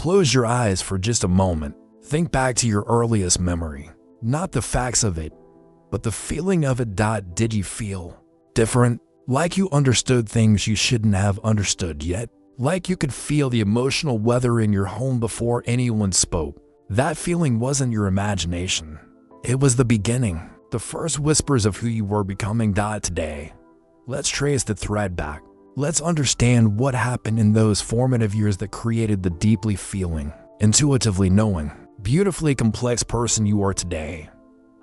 Close your eyes for just a moment. Think back to your earliest memory. Not the facts of it, but the feeling of it. Did you feel different? Like you understood things you shouldn't have understood yet? Like you could feel the emotional weather in your home before anyone spoke? That feeling wasn't your imagination. It was the beginning, the first whispers of who you were becoming. Today, let's trace the thread back. Let's understand what happened in those formative years that created the deeply feeling, intuitively knowing, beautifully complex person you are today.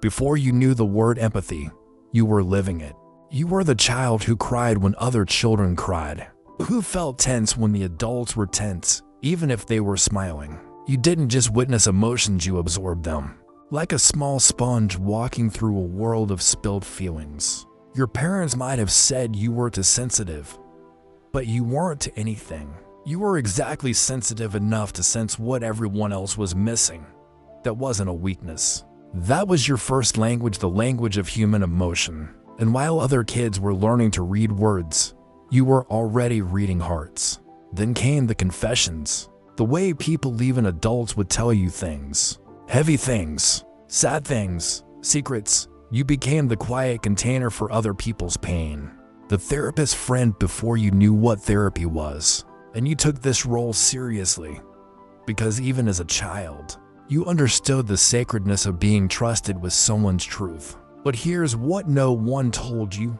Before you knew the word empathy, you were living it. You were the child who cried when other children cried, who felt tense when the adults were tense, even if they were smiling. You didn't just witness emotions, you absorbed them. Like a small sponge walking through a world of spilled feelings. Your parents might have said you were too sensitive, but you weren't to anything. You were exactly sensitive enough to sense what everyone else was missing. That wasn't a weakness. That was your first language, the language of human emotion. And while other kids were learning to read words, you were already reading hearts. Then came the confessions. The way people, even adults, would tell you things. Heavy things, sad things, secrets. You became the quiet container for other people's pain. The therapist friend before you knew what therapy was. And you took this role seriously. Because even as a child, you understood the sacredness of being trusted with someone's truth. But here's what no one told you.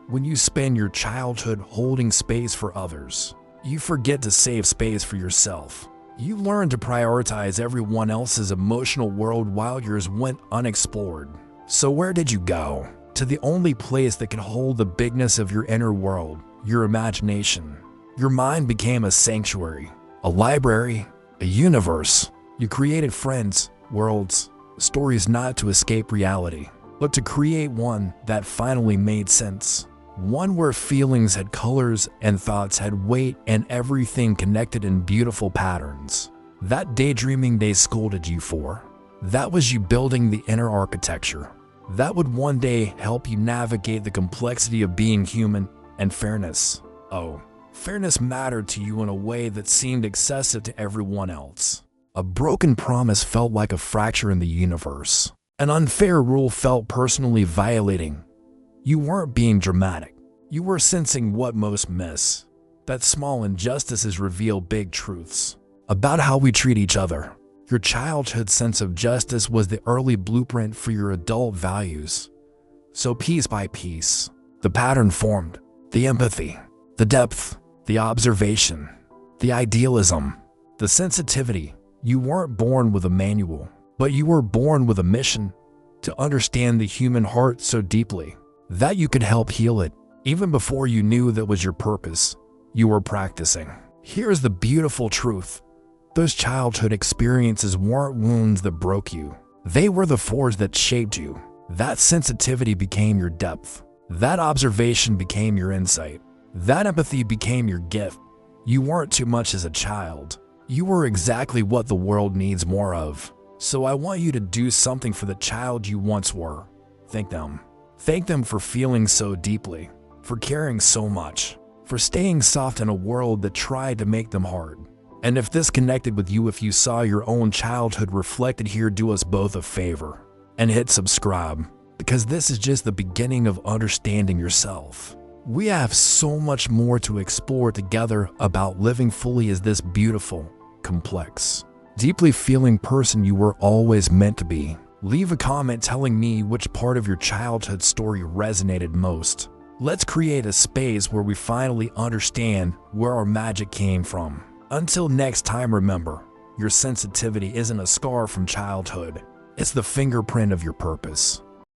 When you spend your childhood holding space for others, you forget to save space for yourself. You learn to prioritize everyone else's emotional world while yours went unexplored. So where did you go? To the only place that could hold the bigness of your inner world, your imagination. Your mind became a sanctuary, a library, a universe. You created friends, worlds, stories not to escape reality, but to create one that finally made sense. One where feelings had colors and thoughts had weight and everything connected in beautiful patterns. That daydreaming they scolded you for, that was you building the inner architecture. That would one day help you navigate the complexity of being human and fairness. Oh, fairness mattered to you in a way that seemed excessive to everyone else. A broken promise felt like a fracture in the universe. An unfair rule felt personally violating. You weren't being dramatic. You were sensing what most miss. That small injustices reveal big truths about how we treat each other. Your childhood sense of justice was the early blueprint for your adult values. So piece by piece, the pattern formed. The empathy, the depth, the observation, the idealism, the sensitivity. You weren't born with a manual, but you were born with a mission to understand the human heart so deeply that you could help heal it. Even before you knew that was your purpose, you were practicing. Here's the beautiful truth. Those childhood experiences weren't wounds that broke you. They were the forge that shaped you. That sensitivity became your depth. That observation became your insight. That empathy became your gift. You weren't too much as a child. You were exactly what the world needs more of. So I want you to do something for the child you once were. Thank them. Thank them for feeling so deeply, for caring so much, for staying soft in a world that tried to make them hard. And if this connected with you, if you saw your own childhood reflected here, do us both a favor and hit subscribe, because this is just the beginning of understanding yourself. We have so much more to explore together about living fully as this beautiful, complex, deeply feeling person you were always meant to be. Leave a comment telling me which part of your childhood story resonated most. Let's create a space where we finally understand where our magic came from. Until next time, remember, your sensitivity isn't a scar from childhood. It's the fingerprint of your purpose.